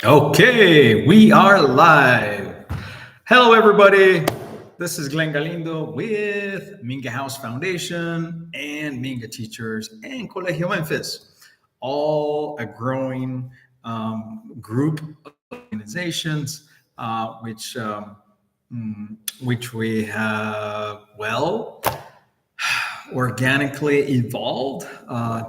Okay, we are live. Hello, everybody. This is Glenn Galindo with Minga House Foundation and Minga Teachers and Colegio Memphis, all a growing group of organizations, which we have organically evolved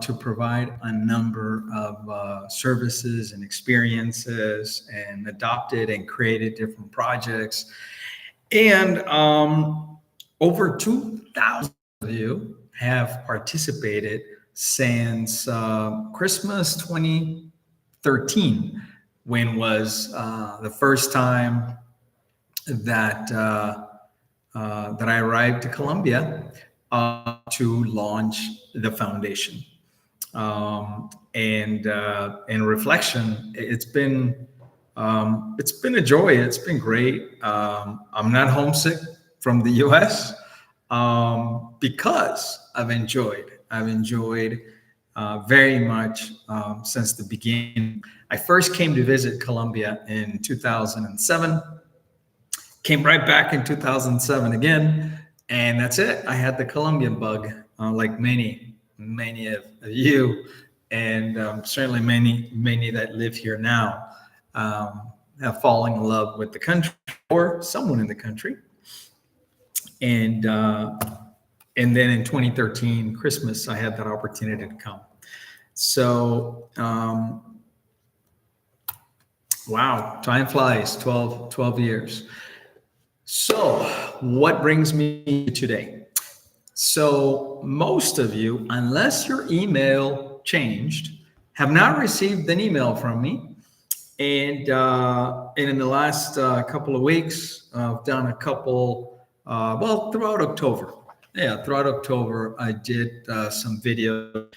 to provide a number of services and experiences and adopted and created different projects. And over 2,000 of you have participated since Christmas 2013, when was the first time that that I arrived to Colombia to launch the foundation. And in reflection, it's been a joy. It's been great. I'm not homesick from the U.S. Because I've enjoyed very much since the beginning. I first came to visit Colombia in 2007. Came right back in 2007 again, and that's it. I had the Colombian bug, like many of you, and certainly many that live here now have fallen in love with the country or someone in the country. And then in 2013 Christmas, I had that opportunity to come. So wow, time flies. 12 years. So what brings me today? So most of you, unless your email changed, have not received an email from me. And in the last couple of weeks, I've done a couple, throughout October. Yeah, throughout October, I did some videos.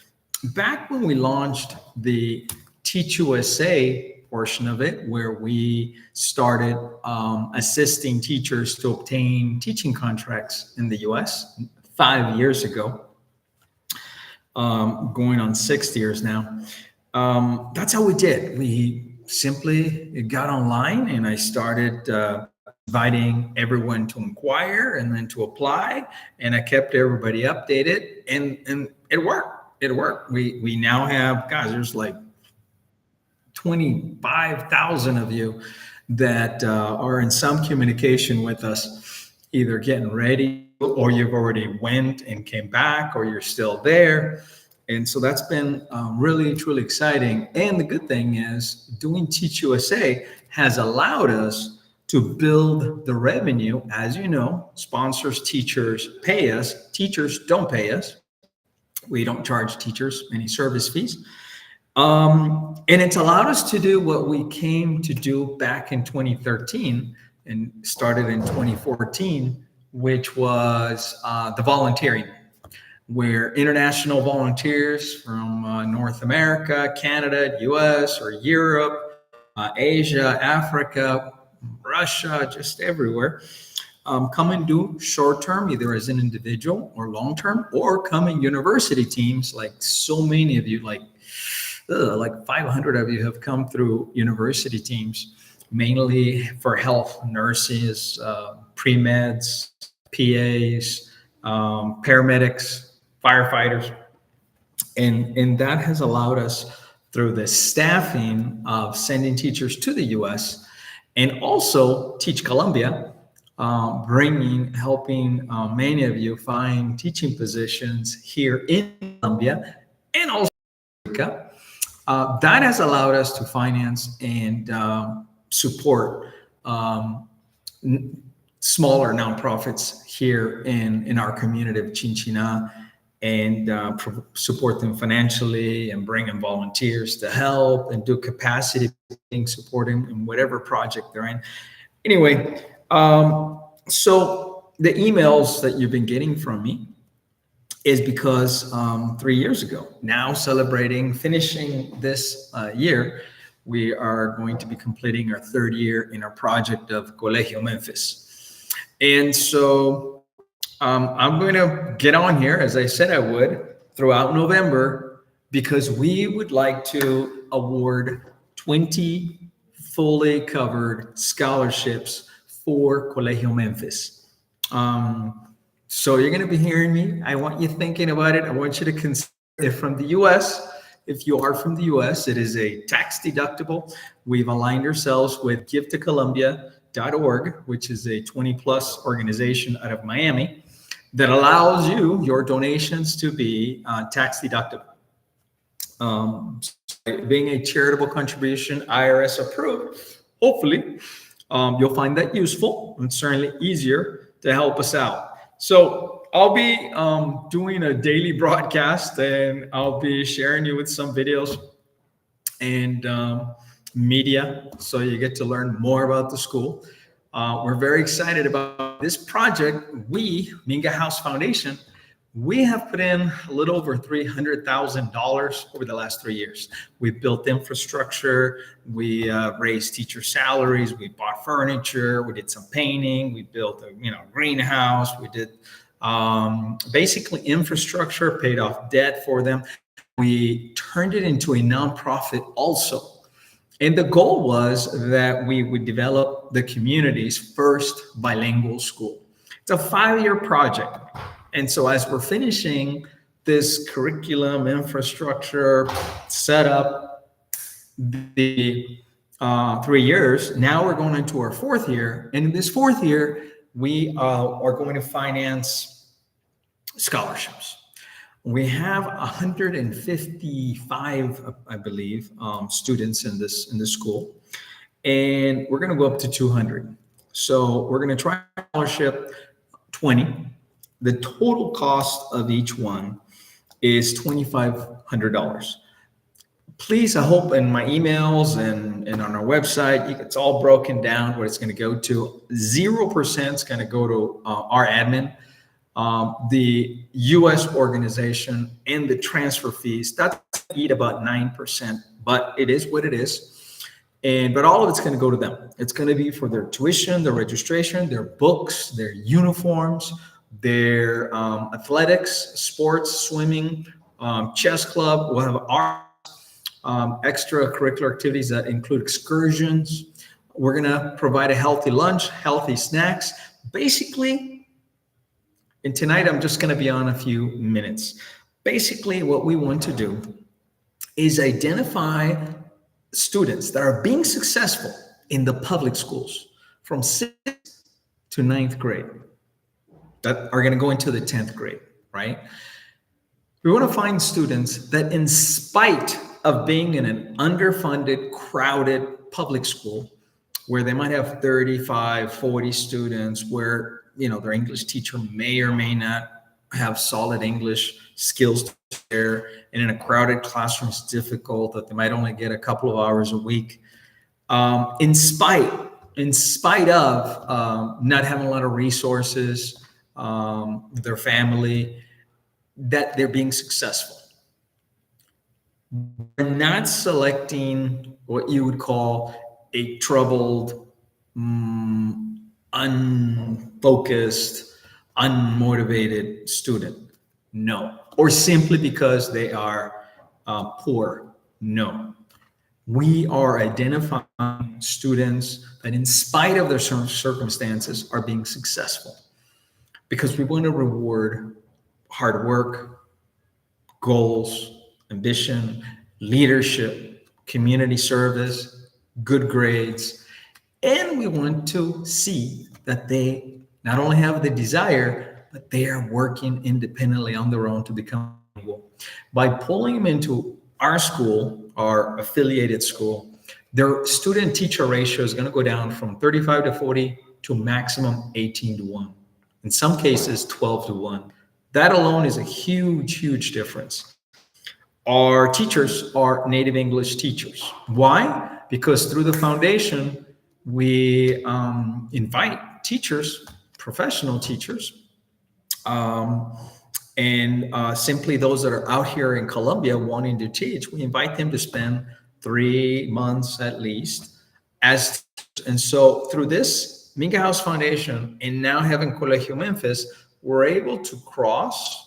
Back when we launched the Teach USA portion of it, where we started assisting teachers to obtain teaching contracts in the US 5 years ago, going on 6 years now. That's how we did. We simply got online, and I started inviting everyone to inquire and then to apply, and I kept everybody updated, and it worked. It worked. We now have, guys, there's like 25,000 of you that are in some communication with us, either getting ready, or you've already went and came back, or you're still there. And so that's been really, truly exciting. And the good thing is, doing Teach USA has allowed us to build the revenue. As you know, sponsors, teachers pay us. Teachers don't pay us. We don't charge teachers any service fees. And it's allowed us to do what we came to do back in 2013 and started in 2014, which was the volunteering, where international volunteers from North America, Canada, US, or Europe, Asia, Africa, Russia, just everywhere, come and do short-term, either as an individual or long-term, or come in university teams, like so many of you, like 500 of you have come through university teams, mainly for health, nurses, pre-meds, PAs, paramedics, firefighters. And that has allowed us, through the staffing of sending teachers to the US, and also Teach Colombia, helping many of you find teaching positions here in Colombia and also Africa. That has allowed us to finance and support smaller nonprofits here in our community of Chinchina, and support them financially, and bring in volunteers to help and do capacity building, supporting in whatever project they're in. Anyway, so the emails that you've been getting from me is because 3 years ago, now finishing this year, we are going to be completing our 3rd year in our project of Colegio Memphis. And so I'm going to get on here, as I said I would, throughout November, because we would like to award 25 fully covered scholarships for Colegio Memphis. So you're going to be hearing me. I want you thinking about it. I want you to consider it from the U.S. If you are from the U.S., it is a tax deductible. We've aligned ourselves with givetocolumbia.org, which is a 20 plus organization out of Miami that allows you, your donations to be tax deductible. Being a charitable contribution, IRS approved, hopefully you'll find that useful and certainly easier to help us out. So I'll be doing a daily broadcast, and I'll be sharing you with some videos and media, so you get to learn more about the school. We're very excited about this project. We, Minga House Foundation, we have put in a little over $300,000 over the last 3 years. We built infrastructure, we raised teacher salaries, we bought furniture, we did some painting, we built a greenhouse, we did basically infrastructure, paid off debt for them. We turned it into a nonprofit also. And the goal was that we would develop the community's first bilingual school. It's a 5-year project. And so as we're finishing this curriculum, infrastructure, setup, the 3 years, now we're going into our 4th year. And in this 4th year, we are going to finance scholarships. We have 155, I believe, students in this school, and we're going to go up to 200. So we're going to try scholarship 20. The total cost of each one is $2,500. Please, I hope in my emails and on our website, it's all broken down what it's going to go to. 0% is going to go to our admin. The U.S. organization and the transfer fees, that's eat about 9%, but it is what it is. But all of it's going to go to them. It's going to be for their tuition, their registration, their books, their uniforms, their athletics, sports, swimming, chess club. We'll have art, extracurricular activities that include excursions. We're going to provide a healthy lunch, healthy snacks, basically. And tonight, I'm just going to be on a few minutes. Basically, what we want to do is identify students that are being successful in the public schools from 6th to 9th grade that are going to go into the 10th grade, right? We want to find students that, in spite of being in an underfunded, crowded public school, where they might have 35, 40 students, where their English teacher may or may not have solid English skills to share, and in a crowded classroom, it's difficult, that they might only get a couple of hours a week. In spite of not having a lot of resources, their family, that they're being successful. We're not selecting what you would call a troubled, unfocused, unmotivated student. No. Or simply because they are poor. No. We are identifying students that, in spite of their circumstances, are being successful, because we want to reward hard work, goals, ambition, leadership, community service, good grades. And we want to see that they not only have the desire, but they are working independently on their own to become bilingual. By pulling them into our school, our affiliated school, their student-teacher ratio is going to go down from 35 to 40 to maximum 18 to 1. In some cases, 12 to 1. That alone is a huge, huge difference. Our teachers are native English teachers. Why? Because through the foundation, we invite teachers, professional teachers, and simply those that are out here in Colombia wanting to teach. We invite them to spend 3 months at least as teachers. And so through this Minga House Foundation, and now having Colegio Memphis, we're able to cross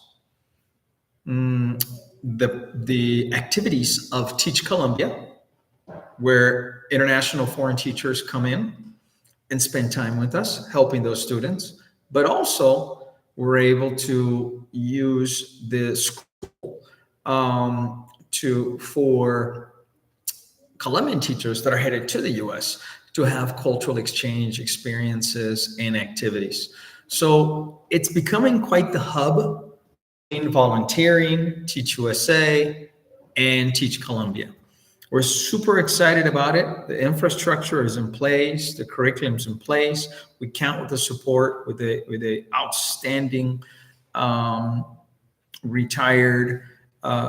the activities of Teach Colombia where international foreign teachers come in and spend time with us, helping those students. But also, we're able to use the school for Colombian teachers that are headed to the US to have cultural exchange experiences and activities. So it's becoming quite the hub in volunteering, Teach USA, and Teach Colombia. We're super excited about it. The infrastructure is in place, the curriculum's in place. We count with the support with a outstanding retired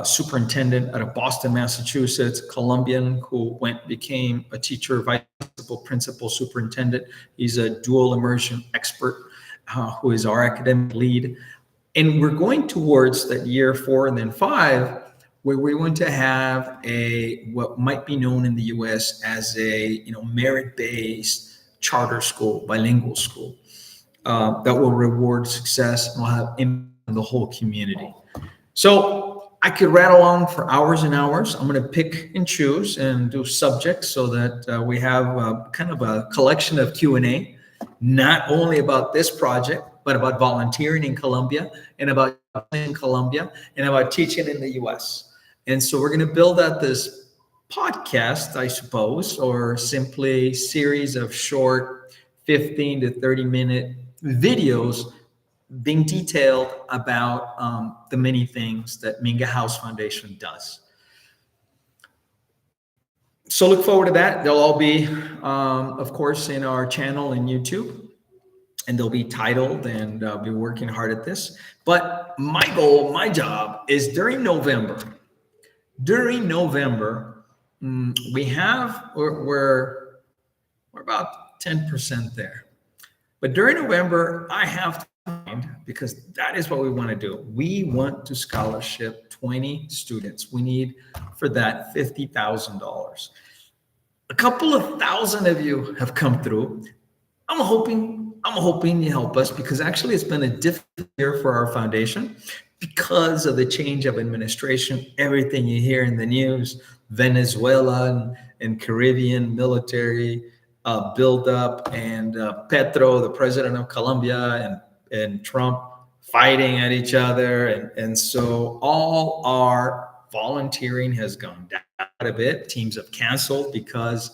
superintendent out of Boston, Massachusetts, Colombian, who became a teacher, vice principal, superintendent. He's a dual immersion expert who is our academic lead. And we're going towards that year 4 and then 5, where we want to have what might be known in the U.S. as a merit-based charter school, bilingual school that will reward success and will have impact on the whole community. So I could rattle on for hours and hours. I'm going to pick and choose and do subjects so that we have kind of a collection of Q&A, not only about this project, but about volunteering in Colombia and about in Colombia and about teaching in the U.S. And so we're going to build out this podcast, I suppose, or simply series of short 15 to 30 minute videos being detailed about the many things that Minga House Foundation does. So look forward to that. They'll all be, of course, in our channel in YouTube, and they'll be titled, and I'll be working hard at this. But my goal, my job is during November, we're about 10% there. But during November, I have to find, because that is what we want to do. We want to scholarship 20 students. We need for that $50,000. A couple of thousand of you have come through. I'm hoping you help us, because actually it's been a difficult year for our foundation because of the change of administration. Everything you hear in the news, Venezuela and Caribbean military buildup, and Petro, the president of Colombia, and Trump fighting at each other. And so all our volunteering has gone down a bit. Teams have canceled because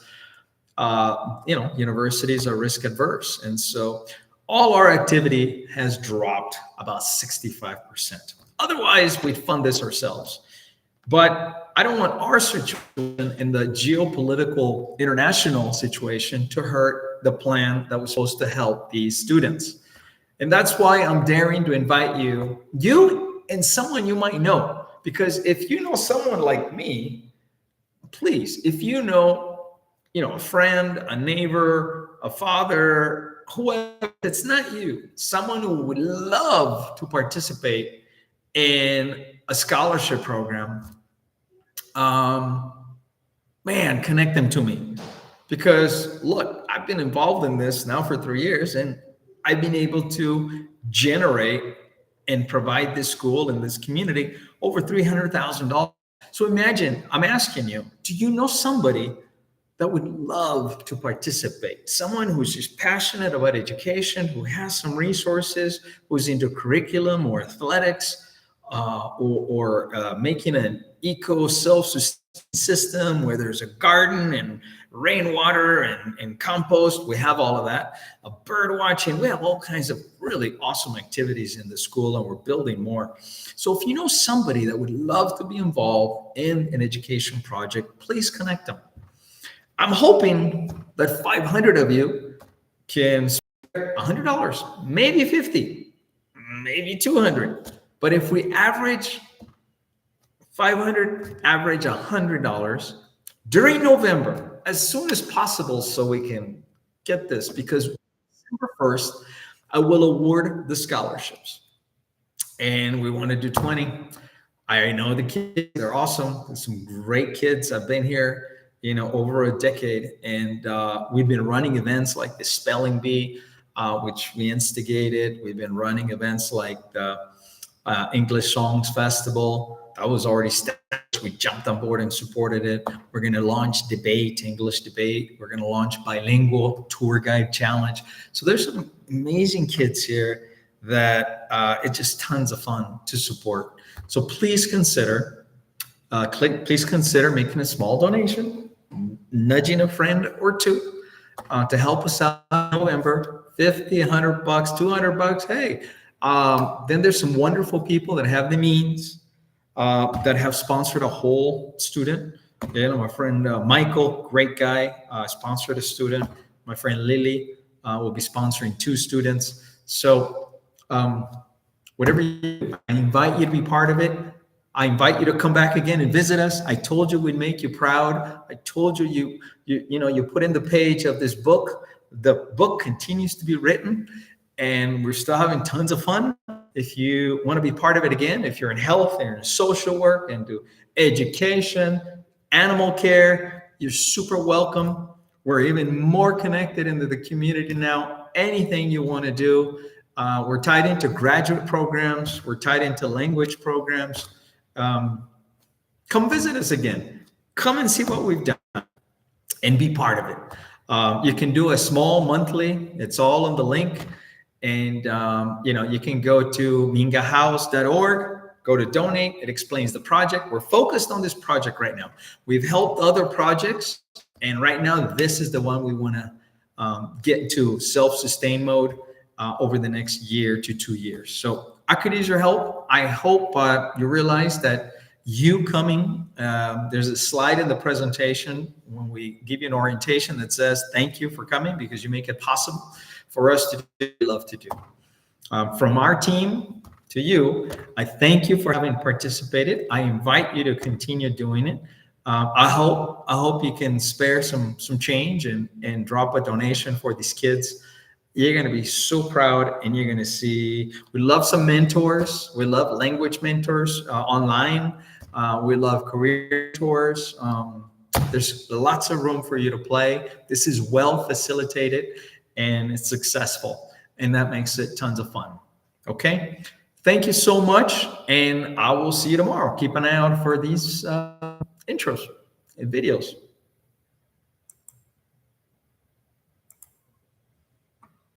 universities are risk adverse. And so all our activity has dropped about 65%. Otherwise, we'd fund this ourselves. But I don't want our situation in the geopolitical international situation to hurt the plan that was supposed to help these students. And that's why I'm daring to invite you and someone you might know. Because if you know someone like me, please, if you know, a friend, a neighbor, a father, whoever, it's not you, someone who would love to participate in a scholarship program, connect them to me. Because look, I've been involved in this now for 3 years, and I've been able to generate and provide this school and this community over $300,000. So imagine, I'm asking you, do you know somebody that would love to participate? Someone who's just passionate about education, who has some resources, who's into curriculum or athletics, or making an eco self-sustaining system where there's a garden and rainwater and compost. We have all of that. Bird watching. We have all kinds of really awesome activities in the school, and we're building more. So if you know somebody that would love to be involved in an education project, please connect them. I'm hoping that 500 of you can spare $100, maybe 50, maybe 200. But if we average 500, average $100 during November, as soon as possible, so we can get this, because December 1st, I will award the scholarships. And we want to do 20. I know the kids, they're awesome. There's some great kids. I've been here, over a decade. And we've been running events like the Spelling Bee, which we instigated. We've been running events like the English Songs Festival. That was already established English. We jumped on board and supported it. We're going to launch debate, English debate. We're going to launch bilingual tour guide challenge. So there's some amazing kids here that it's just tons of fun to support. So please consider, please consider making a small donation, nudging a friend or two to help us out in November. 50, 100 bucks, 200 bucks. Hey, then there's some wonderful people that have the means, that have sponsored a whole student. My friend Michael, great guy, sponsored a student. My friend Lily will be sponsoring 2 students. So whatever you do, I invite you to be part of it. I invite you to come back again and visit us. I told you we'd make you proud. I told you you put in the page of this book. The book continues to be written, and we're still having tons of fun. If you want to be part of it again, if you're in health and in social work and do education, animal care, you're super welcome. We're even more connected into the community now. Anything you want to do. We're tied into graduate programs. We're tied into language programs. Come visit us again. Come and see what we've done and be part of it. You can do a small monthly. It's all on the link. And, you can go to mingahouse.org, go to donate. It explains the project. We're focused on this project right now. We've helped other projects. And right now, this is the one we want to get to self-sustain mode over the next year to 2 years. So I could use your help. I hope you realize that you coming, there's a slide in the presentation when we give you an orientation that says, thank you for coming because you make it possible for us to do what we love to do. From our team to you, I thank you for having participated. I invite you to continue doing it. I hope you can spare some change and drop a donation for these kids. You're going to be so proud, and you're going to see, we love some mentors. We love language mentors online. We love career mentors. There's lots of room for you to play. This is well facilitated and it's successful, and that makes it tons of fun. Okay. Thank you so much. And I will see you tomorrow. Keep an eye out for these intros and videos.